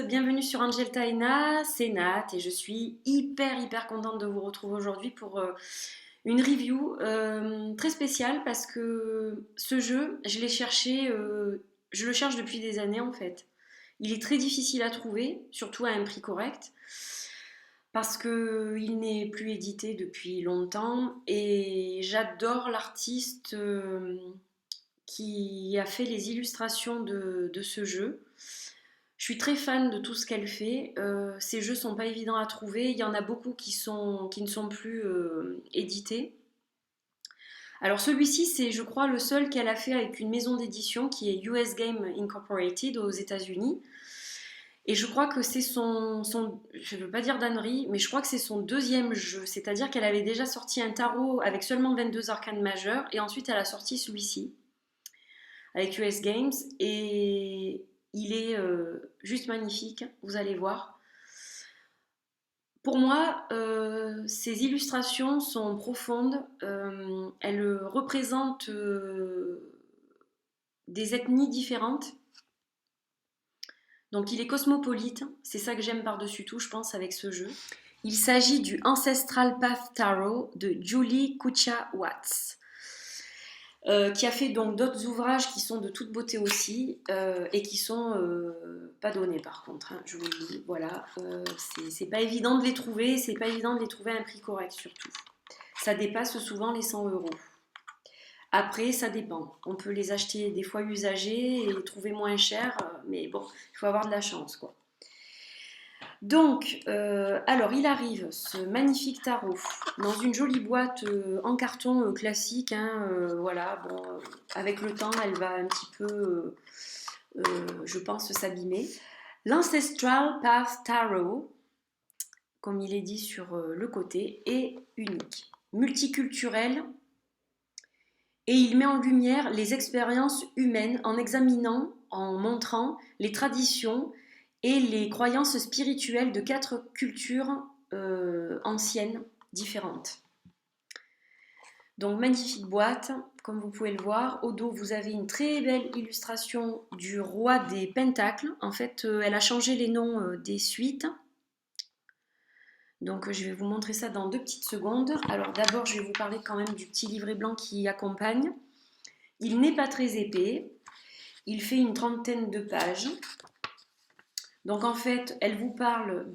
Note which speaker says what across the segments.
Speaker 1: bienvenue sur Angel Taina, c'est Nat et je suis hyper contente de vous retrouver aujourd'hui pour une review très spéciale parce que ce jeu, je l'ai cherché, je le cherche depuis des années en fait. Il est très difficile à trouver, surtout à un prix correct, parce qu'il n'est plus édité depuis longtemps et j'adore l'artiste qui a fait les illustrations de ce jeu. Je suis très fan de tout ce qu'elle fait. Ces jeux sont pas évidents à trouver. Il y en a beaucoup qui ne sont plus édités. Alors celui-ci, c'est je crois le seul qu'elle a fait avec une maison d'édition qui est US Game Incorporated aux États-Unis. Et je crois que c'est je ne veux pas dire d'ânerie, mais je crois que c'est son deuxième jeu. C'est-à-dire qu'elle avait déjà sorti un tarot avec seulement 22 arcanes majeures et ensuite elle a sorti celui-ci avec US Games et il est juste magnifique, vous allez voir. Pour moi, ces illustrations sont profondes, elles représentent des ethnies différentes. Donc il est cosmopolite, c'est ça que j'aime par-dessus tout, je pense, avec ce jeu. Il s'agit du Ancestral Path Tarot de Julie Kucha-Watts. Qui a fait donc d'autres ouvrages qui sont de toute beauté aussi et qui sont pas donnés par contre, hein, je vous le dis, voilà, c'est pas évident de les trouver, c'est pas évident de les trouver à un prix correct surtout. Ça dépasse souvent les 100 euros. Après, ça dépend, on peut les acheter des fois usagés et les trouver moins cher, mais bon, il faut avoir de la chance quoi. Donc, alors il arrive ce magnifique tarot dans une jolie boîte en carton classique, hein, voilà, bon, avec le temps elle va un petit peu, je pense, s'abîmer. L'Ancestral Path Tarot, comme il est dit sur le côté, est unique, multiculturel, et il met en lumière les expériences humaines en examinant, en montrant les traditions et les croyances spirituelles de 4 cultures anciennes différentes. Donc magnifique boîte, comme vous pouvez le voir. Au dos, vous avez une très belle illustration du roi des pentacles. En fait, elle a changé les noms des suites. Donc je vais vous montrer ça dans 2 petites secondes. Alors d'abord, je vais vous parler quand même du petit livret blanc qui accompagne. Il n'est pas très épais. Il fait une 30aine de pages. Donc en fait, elle vous parle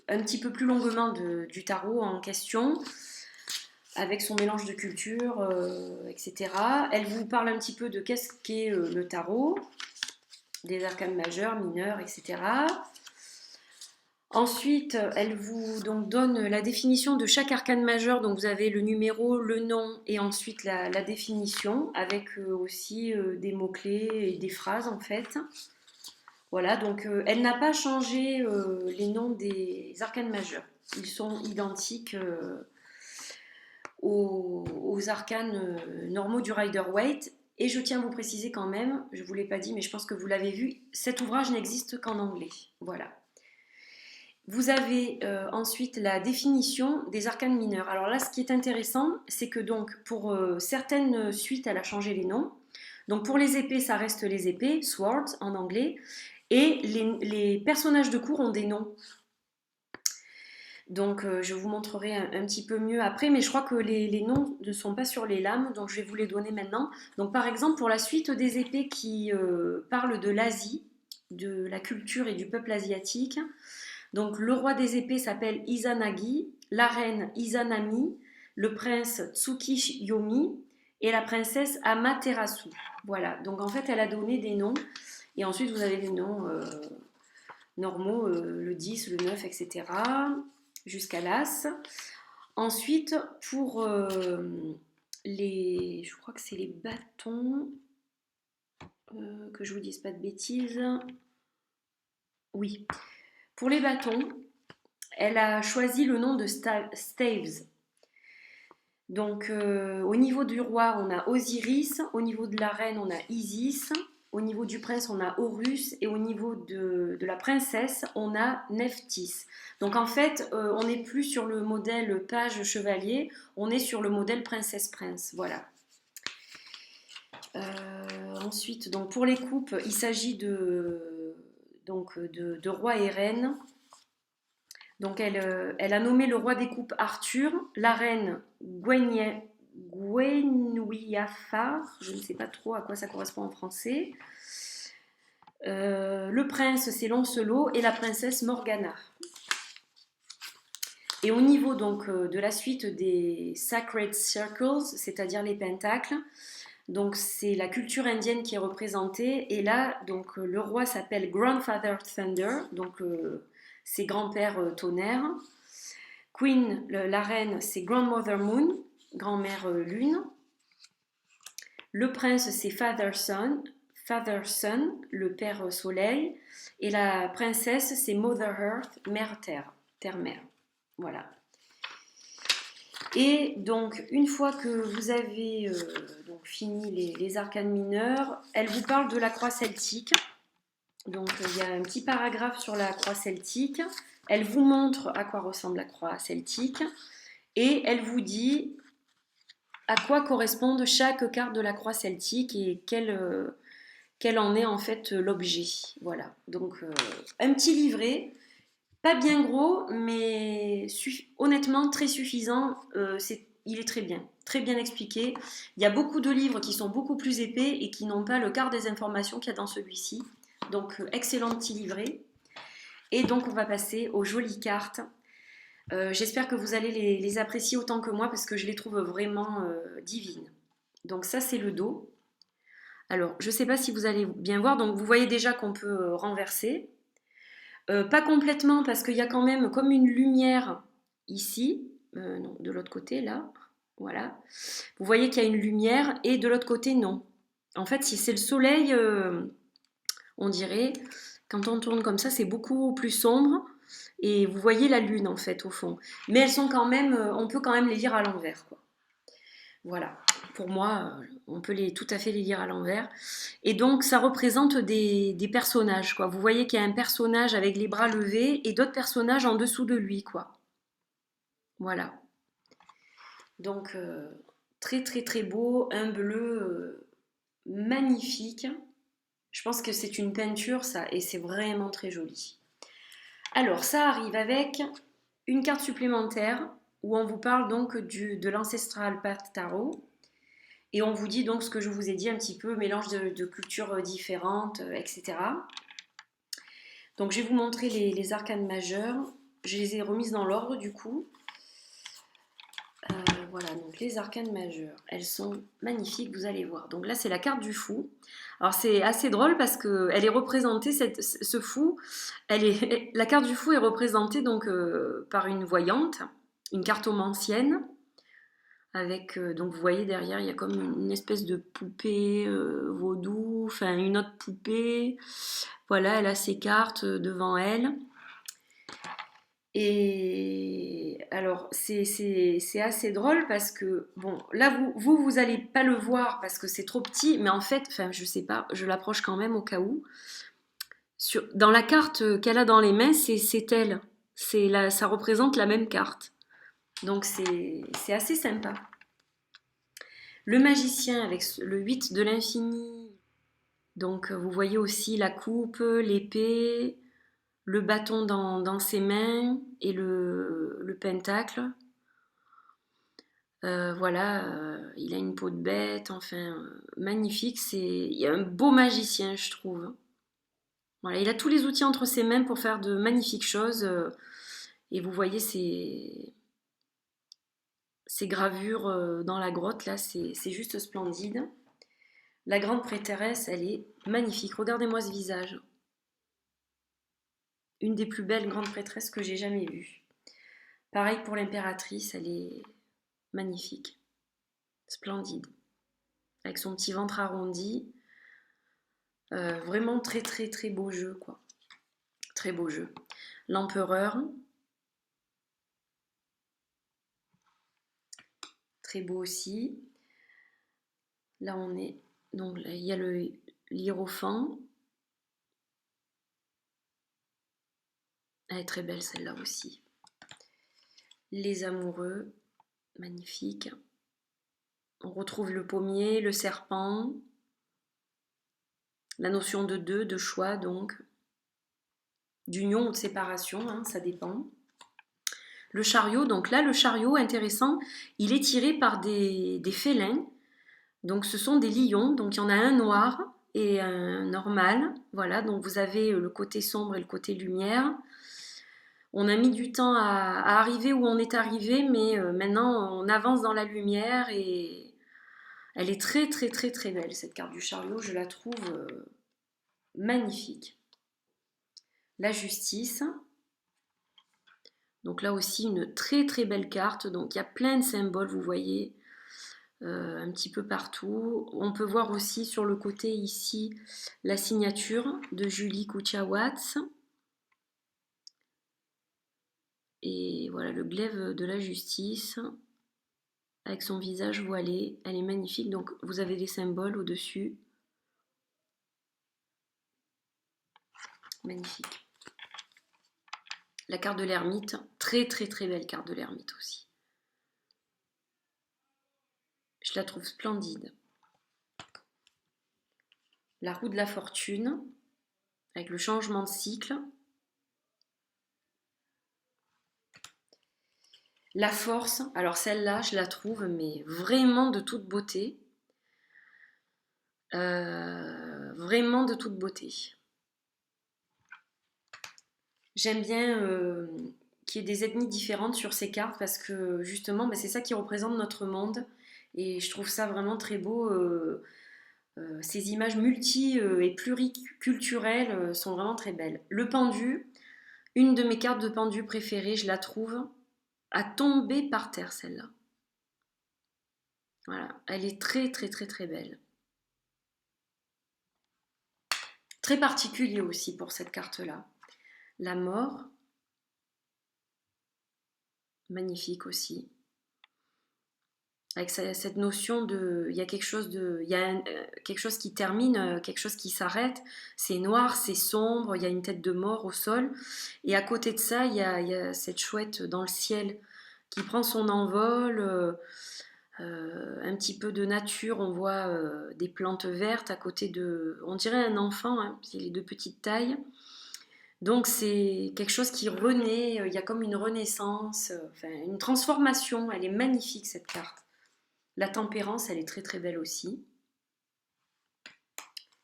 Speaker 1: un petit peu plus longuement du tarot en question, avec son mélange de cultures, etc. Elle vous parle un petit peu de qu'est-ce qu'est le tarot, des arcanes majeures, mineures, etc. Ensuite, elle vous donc donne la définition de chaque arcane majeur. Donc vous avez le numéro, le nom et ensuite la définition, avec aussi des mots-clés et des phrases en fait. Voilà, donc elle n'a pas changé les noms des arcanes majeurs. Ils sont identiques aux arcanes normaux du Rider-Waite. Et je tiens à vous préciser quand même, je ne vous l'ai pas dit, mais je pense que vous l'avez vu, cet ouvrage n'existe qu'en anglais. Voilà. Vous avez ensuite la définition des arcanes mineurs. Alors là, ce qui est intéressant, c'est que donc pour certaines suites, elle a changé les noms. Donc pour les épées, ça reste les épées, swords en anglais. Et les personnages de cour ont des noms. Donc je vous montrerai un petit peu mieux après, mais je crois que les noms ne sont pas sur les lames, donc je vais vous les donner maintenant. Donc par exemple, pour la suite des épées qui parlent de l'Asie, de la culture et du peuple asiatique, donc le roi des épées s'appelle Izanagi, la reine Izanami, le prince Tsukiyomi et la princesse Amaterasu. Voilà, donc en fait elle a donné des noms. Et ensuite, vous avez les noms normaux, le 10, le 9, etc. jusqu'à l'As. Ensuite, pour je crois que c'est les bâtons, que je vous dise pas de bêtises. Oui. Pour les bâtons, elle a choisi le nom de Staves. Donc, au niveau du roi, on a Osiris. Au niveau de la reine, on a Isis. Au niveau du prince, on a Horus. Et au niveau de la princesse, on a Nephthys. Donc en fait, on n'est plus sur le modèle page-chevalier, on est sur le modèle princesse-prince. Voilà. Ensuite, donc pour les coupes, il s'agit donc de roi et reine. Donc elle a nommé le roi des coupes Arthur, la reine Gwenwyafar, je ne sais pas trop à quoi ça correspond en français. Le prince c'est Lancelot et la princesse Morgana. Et au niveau donc de la suite des Sacred Circles, c'est-à-dire les pentacles, donc c'est la culture indienne qui est représentée. Et là, donc le roi s'appelle Grandfather Thunder, donc c'est grand-père tonnerre. Queen, la reine, c'est Grandmother Moon, grand-mère lune. Le prince, c'est Father Sun, le père soleil. Et la princesse, c'est Mother Earth, mère terre, terre-mère. Voilà. Et donc, une fois que vous avez donc fini les arcanes mineurs, elle vous parle de la croix celtique. Donc, il y a un petit paragraphe sur la croix celtique. Elle vous montre à quoi ressemble la croix celtique. Et elle vous dit à quoi correspondent chaque carte de la croix celtique et quel en est en fait l'objet. Voilà. Donc, un petit livret. Pas bien gros, mais honnêtement très suffisant. Il est très bien expliqué. Il y a beaucoup de livres qui sont beaucoup plus épais et qui n'ont pas le quart des informations qu'il y a dans celui-ci. Donc, excellent petit livret. Et donc, on va passer aux jolies cartes. J'espère que vous allez les apprécier autant que moi parce que je les trouve vraiment divines. Donc, ça, c'est le dos. Alors, je ne sais pas si vous allez bien voir. Donc, vous voyez déjà qu'on peut renverser. Pas complètement parce qu'il y a quand même comme une lumière ici, non, de l'autre côté là, voilà. Vous voyez qu'il y a une lumière et de l'autre côté non. En fait, si c'est le soleil, on dirait, quand on tourne comme ça, c'est beaucoup plus sombre et vous voyez la lune en fait au fond. Mais elles sont quand même, on peut quand même les lire à l'envers, quoi. Voilà, pour moi, on peut tout à fait les lire à l'envers. Et donc, ça représente des personnages, quoi. Vous voyez qu'il y a un personnage avec les bras levés et d'autres personnages en dessous de lui, quoi. Voilà. Donc, très, très, très beau. Un bleu magnifique. Je pense que c'est une peinture, ça, et c'est vraiment très joli. Alors, ça arrive avec une carte supplémentaire où on vous parle donc de l'Ancestral Path Tarot. Et on vous dit donc ce que je vous ai dit un petit peu, mélange de cultures différentes, etc. Donc je vais vous montrer les arcanes majeures. Je les ai remises dans l'ordre du coup. Voilà, donc les arcanes majeures, elles sont magnifiques, vous allez voir. Donc là, c'est la carte du fou. Alors c'est assez drôle parce qu'elle est représentée, ce fou, la carte du fou est représentée donc par une voyante, une cartomancienne. Avec, donc vous voyez derrière, il y a comme une espèce de poupée vaudou, enfin une autre poupée. Voilà, elle a ses cartes devant elle. Et alors, c'est assez drôle parce que, bon, là, vous allez pas le voir parce que c'est trop petit, mais en fait, enfin, je sais pas, je l'approche quand même au cas où. Dans la carte qu'elle a dans les mains, c'est elle. Ça représente la même carte. Donc, c'est assez sympa. Le magicien avec le 8 de l'infini. Donc vous voyez aussi la coupe, l'épée, le bâton dans ses mains et le pentacle. Voilà, il a une peau de bête, enfin magnifique. Il y a un beau magicien, je trouve. Voilà, il a tous les outils entre ses mains pour faire de magnifiques choses. Et vous voyez ces gravures dans la grotte là, c'est juste splendide. La grande prêtresse, elle est magnifique. Regardez-moi ce visage. Une des plus belles grandes prêtresses que j'ai jamais vues. Pareil pour l'impératrice, elle est magnifique. Splendide. Avec son petit ventre arrondi. Vraiment très très très beau jeu, quoi. Très beau jeu. L'empereur. Très beau aussi. Là on est... Donc là, il y a l'hiérophant. Elle est très belle celle-là aussi. Les amoureux, magnifique. On retrouve le pommier, le serpent, la notion de deux, de choix donc. d'union ou de séparation, hein, ça dépend. Le chariot, donc là, le chariot, intéressant, il est tiré par des félins. Donc ce sont des lions, donc il y en a un noir et un normal. Voilà, donc vous avez le côté sombre et le côté lumière. On a mis du temps à arriver où on est arrivé, mais maintenant on avance dans la lumière et elle est très très très très belle cette carte du chariot, je la trouve magnifique. La justice. Donc là aussi une très très belle carte, donc il y a plein de symboles, vous voyez, un petit peu partout. On peut voir aussi sur le côté ici la signature de Julie Kuchawatz. Et voilà le glaive de la justice avec son visage voilé, elle est magnifique. Donc vous avez les symboles au-dessus. Magnifique. La carte de l'ermite, très très très belle carte de l'ermite aussi. Je la trouve splendide. La roue de la fortune, avec le changement de cycle. La force, alors celle-là, je la trouve mais vraiment de toute beauté. Vraiment de toute beauté. J'aime bien qu'il y ait des ethnies différentes sur ces cartes parce que justement, c'est ça qui représente notre monde. Et je trouve ça vraiment très beau. Ces images multi et pluriculturelles sont vraiment très belles. Le pendu, une de mes cartes de pendu préférées, je la trouve à tomber par terre celle-là. Voilà, elle est très très très très belle. Très particulier aussi pour cette carte-là. La mort, magnifique aussi. Avec cette notion de, il y a quelque chose de, il y a quelque chose qui termine, quelque chose qui s'arrête. C'est noir, c'est sombre, il y a une tête de mort au sol. Et à côté de ça, il y a cette chouette dans le ciel qui prend son envol. Un petit peu de nature, on voit des plantes vertes à côté de, on dirait un enfant, hein, il est de petite taille. Donc c'est quelque chose qui renaît, il y a comme une renaissance, enfin, une transformation. Elle est magnifique cette carte. La tempérance, elle est très très belle aussi.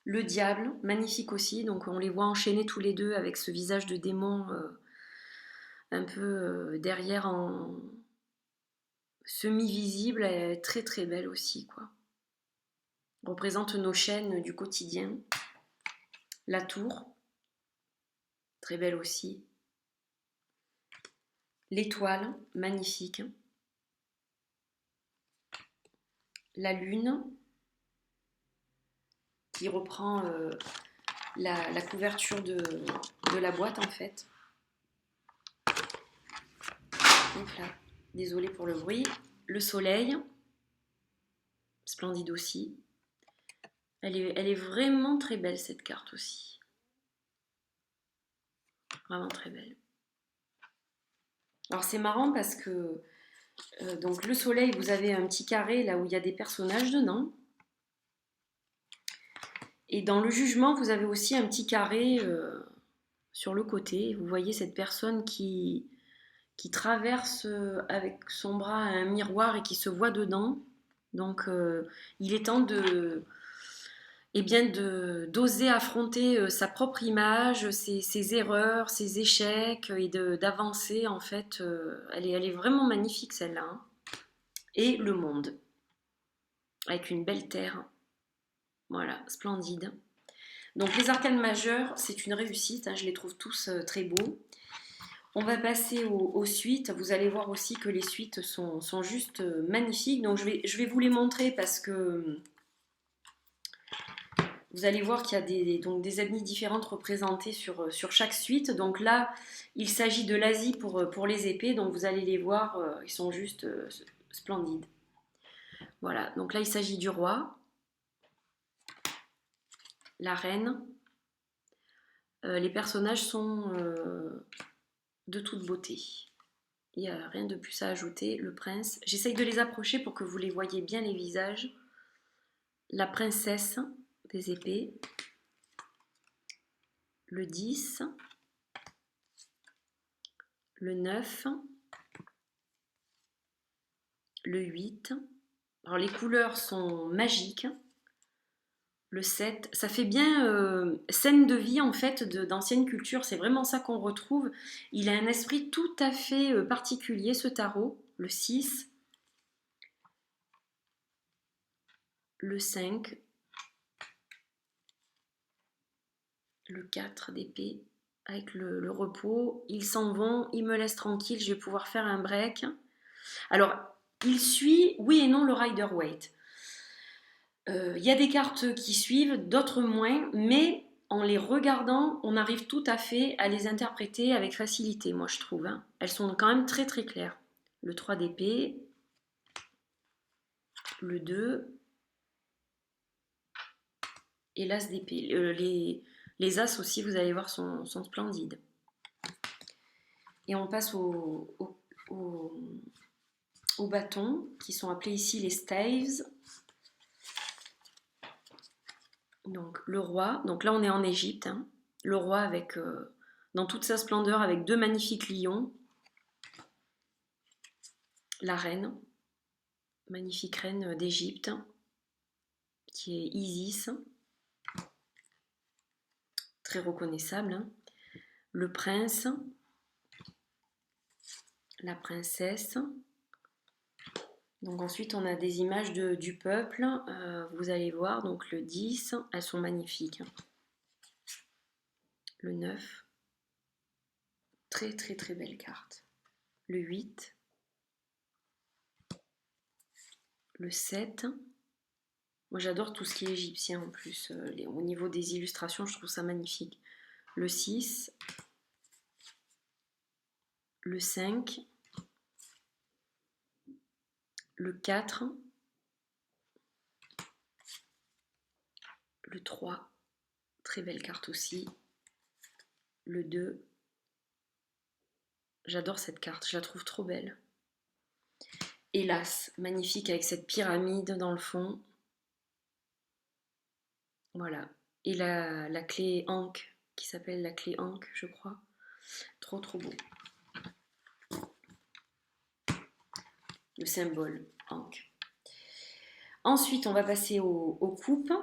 Speaker 1: Le diable, magnifique aussi. Donc on les voit enchaîner tous les deux avec ce visage de démon un peu derrière en semi-visible. Elle est très très belle aussi, quoi. Représente nos chaînes du quotidien. La tour, très belle aussi. L'étoile, magnifique. La lune, qui reprend la couverture de la boîte en fait. Donc là, désolée pour le bruit. Le soleil, splendide aussi. Elle est vraiment très belle cette carte aussi. Vraiment très belle. Alors c'est marrant parce que donc le soleil, vous avez un petit carré là où il y a des personnages dedans. Et dans le jugement, vous avez aussi un petit carré sur le côté. Vous voyez cette personne qui traverse avec son bras un miroir et qui se voit dedans. Donc il est temps d'oser affronter sa propre image, ses erreurs, ses échecs et d'avancer en fait. Elle est vraiment magnifique celle-là. Hein. Et le monde, avec une belle terre. Voilà, splendide. Donc les arcanes majeurs, c'est une réussite, hein, je les trouve tous très beaux. On va passer aux suites. Vous allez voir aussi que les suites sont juste magnifiques. Donc je vais vous les montrer parce que vous allez voir qu'il y a des ethnies différentes représentées sur chaque suite. Donc là, il s'agit de l'Asie pour les épées. Donc vous allez les voir, ils sont juste splendides. Voilà, donc là il s'agit du roi, la reine. Les personnages sont de toute beauté. Il n'y a rien de plus à ajouter. Le prince, j'essaye de les approcher pour que vous les voyez bien les visages. La princesse des épées. Le 10. le 9, le 8. Alors les couleurs sont magiques. Le 7, ça fait bien scène de vie en fait d'ancienne culture, c'est vraiment ça qu'on retrouve. Il a un esprit tout à fait particulier ce tarot. Le 6, le 5, le 4 d'épée avec le repos. Ils s'en vont, ils me laissent tranquille, je vais pouvoir faire un break. Alors, il suit, oui et non, le Rider-Waite. Il y a des cartes qui suivent, d'autres moins, mais en les regardant, on arrive tout à fait à les interpréter avec facilité, moi je trouve. Hein. Elles sont quand même très très claires. Le 3 d'épée, le 2 et l'as d'épée. Les as aussi, vous allez voir, sont splendides. Et on passe aux bâtons, qui sont appelés ici les staves. Donc le roi, donc là on est en Égypte, hein. Le roi avec, dans toute sa splendeur avec deux magnifiques lions. La reine, magnifique reine d'Égypte, qui est Isis, très reconnaissable. Hein. Le prince, la princesse. Donc ensuite on a des images du peuple, vous allez voir, donc le 10, elles sont magnifiques. Le 9, très très très belle carte. Le 8, le 7, moi j'adore tout ce qui est égyptien en plus, au niveau des illustrations je trouve ça magnifique. Le 6, le 5, le 4, le 3, très belle carte aussi, le 2, j'adore cette carte, je la trouve trop belle. Et l'As, magnifique avec cette pyramide dans le fond. Voilà. Et la clé Ankh, qui s'appelle la clé Ankh, je crois. Trop trop beau. Le symbole Ankh. Ensuite, on va passer aux coupes.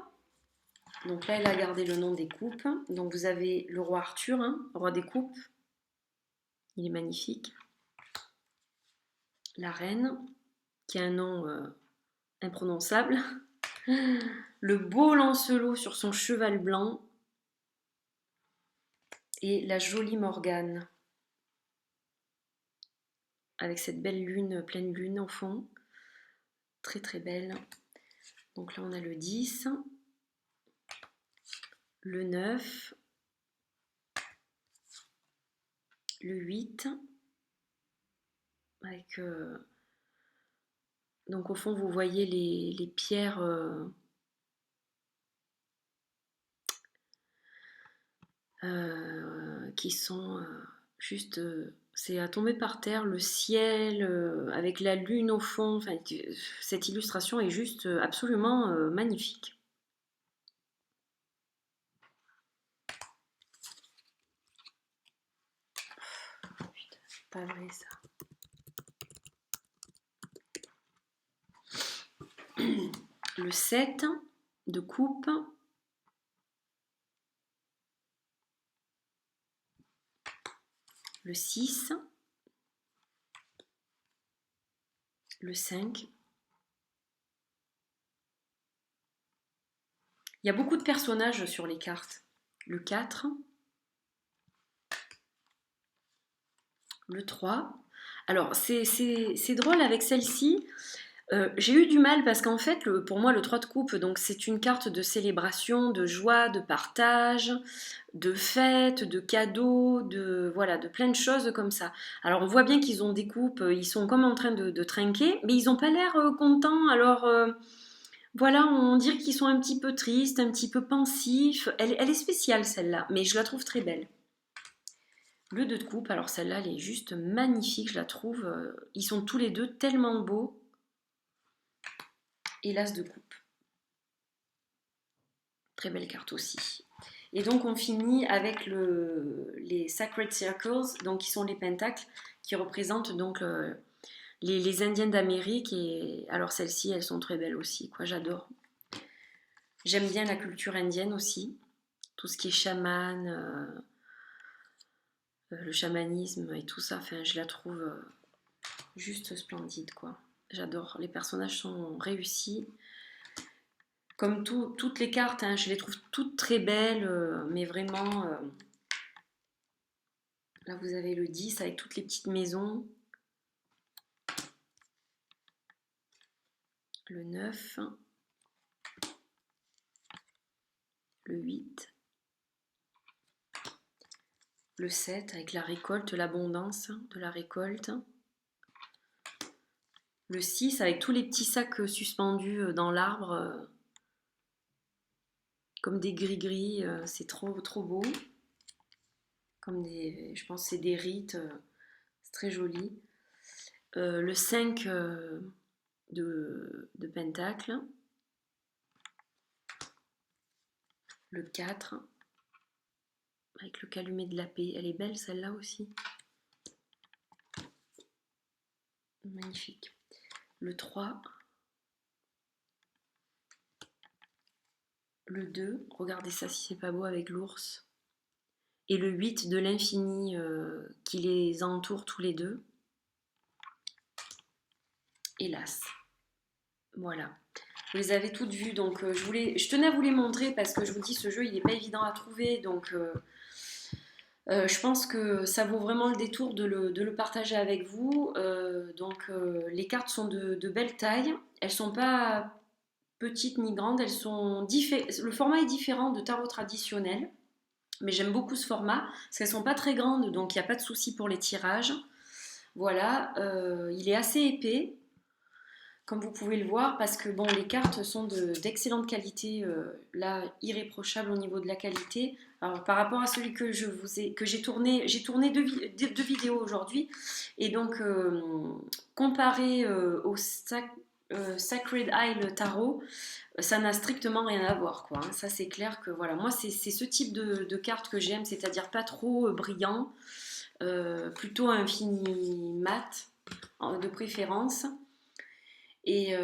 Speaker 1: Donc là, elle a gardé le nom des coupes. Donc vous avez le roi Arthur, hein, roi des coupes. Il est magnifique. La reine, qui a un nom imprononçable. Le beau Lancelot sur son cheval blanc. Et la jolie Morgane. Avec cette belle lune, pleine lune au fond. Très très belle. Donc là, on a le 10. Le 9. Le 8. Avec... donc au fond, vous voyez les pierres... qui sont juste... c'est à tomber par terre, le ciel, avec la lune au fond. Enfin, cette illustration est juste absolument magnifique. Putain, pas vrai ça. Le 7 de coupe. Le 6. Le 5. Il y a beaucoup de personnages sur les cartes. Le 4. Le 3. Alors, c'est drôle avec celle-ci. J'ai eu du mal parce qu'en fait, pour moi, le 3 de coupe, donc c'est une carte de célébration, de joie, de partage, de fête, de cadeaux, voilà, de plein de choses comme ça. Alors on voit bien qu'ils ont des coupes, ils sont comme en train de trinquer, mais ils n'ont pas l'air contents. Alors voilà, on dirait qu'ils sont un petit peu tristes, un petit peu pensifs. Elle est spéciale celle-là, mais je la trouve très belle. Le 2 de coupe, alors celle-là, elle est juste magnifique, je la trouve. Ils sont tous les deux tellement beaux. Et l'as de coupe. Très belle carte aussi. Et donc on finit avec les Sacred Circles, donc qui sont les pentacles, qui représentent donc les Indiennes d'Amérique. Et alors celles-ci, elles sont très belles aussi, quoi. J'adore. J'aime bien la culture indienne aussi, tout ce qui est chaman, le chamanisme et tout ça. Enfin, je la trouve juste splendide, quoi. J'adore. Les personnages sont réussis. Comme toutes les cartes, hein, je les trouve toutes très belles, mais vraiment, là vous avez le 10 avec toutes les petites maisons, le 9, le 8, le 7 avec la récolte, l'abondance de la récolte, le 6 avec tous les petits sacs suspendus dans l'arbre, comme des gris-gris, c'est trop, trop beau. Comme je pense que c'est des rites, c'est très joli. Le 5 de pentacle, le 4 avec le calumet de la paix, elle est belle celle-là aussi, magnifique. Le 3, le 2, regardez ça si c'est pas beau avec l'ours, et le 8 de l'infini qui les entoure tous les deux, hélas. Voilà. Vous les avez toutes vues, donc je tenais à vous les montrer parce que je vous dis, ce jeu il n'est pas évident à trouver, donc je pense que ça vaut vraiment le détour de le partager avec vous. Les cartes sont de belle taille, elles sont pas petites ni grandes, le format est différent de tarot traditionnel, mais j'aime beaucoup ce format parce qu'elles sont pas très grandes, donc il n'y a pas de souci pour les tirages. Voilà, il est assez épais, comme vous pouvez le voir, parce que bon, les cartes sont d'excellente qualité, là, irréprochable au niveau de la qualité. Alors, par rapport à celui que j'ai tourné deux vidéos aujourd'hui, et donc comparé au Sacred Isle Tarot, ça n'a strictement rien à voir, quoi, hein. Ça, c'est clair que voilà, moi, c'est ce type de cartes que j'aime, c'est-à-dire pas trop brillant, plutôt un fini mat de préférence. Et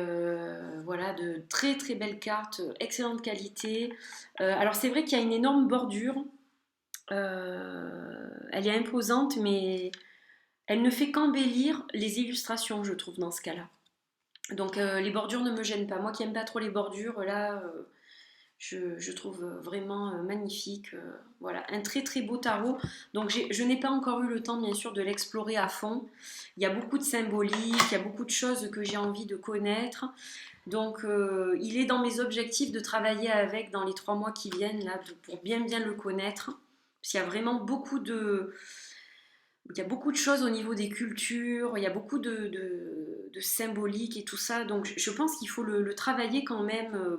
Speaker 1: voilà, de très très belles cartes, excellente qualité. Alors c'est vrai qu'il y a une énorme bordure, elle est imposante, mais elle ne fait qu'embellir les illustrations, je trouve, dans ce cas-là. Donc les bordures ne me gênent pas. Moi qui n'aime pas trop les bordures, là, je trouve vraiment magnifique. Voilà, un très très beau tarot. Donc je n'ai pas encore eu le temps, bien sûr, de l'explorer à fond. Il y a beaucoup de symboliques, il y a beaucoup de choses que j'ai envie de connaître. Donc il est dans mes objectifs de travailler avec dans les 3 mois qui viennent, là, pour bien le connaître. Parce qu'il y a vraiment il y a beaucoup de choses au niveau des cultures, il y a beaucoup de symbolique et tout ça. Donc je pense qu'il faut le travailler quand même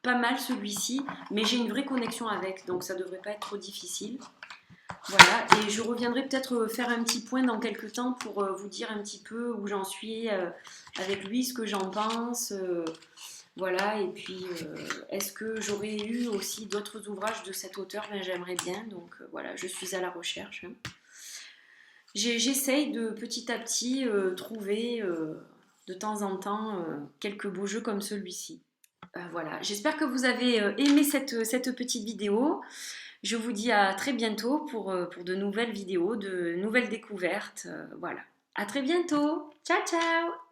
Speaker 1: pas mal celui-ci, mais j'ai une vraie connexion avec, donc ça devrait pas être trop difficile. Voilà, et je reviendrai peut-être faire un petit point dans quelques temps pour vous dire un petit peu où j'en suis avec lui, ce que j'en pense. Voilà, et puis est-ce que j'aurais eu aussi d'autres ouvrages de cet auteur? Ben, j'aimerais bien, donc voilà, je suis à la recherche, hein. J'essaye de petit à petit trouver de temps en temps quelques beaux jeux comme celui-ci. Voilà, j'espère que vous avez aimé cette petite vidéo. Je vous dis à très bientôt pour de nouvelles vidéos, de nouvelles découvertes. Voilà, à très bientôt. Ciao, ciao!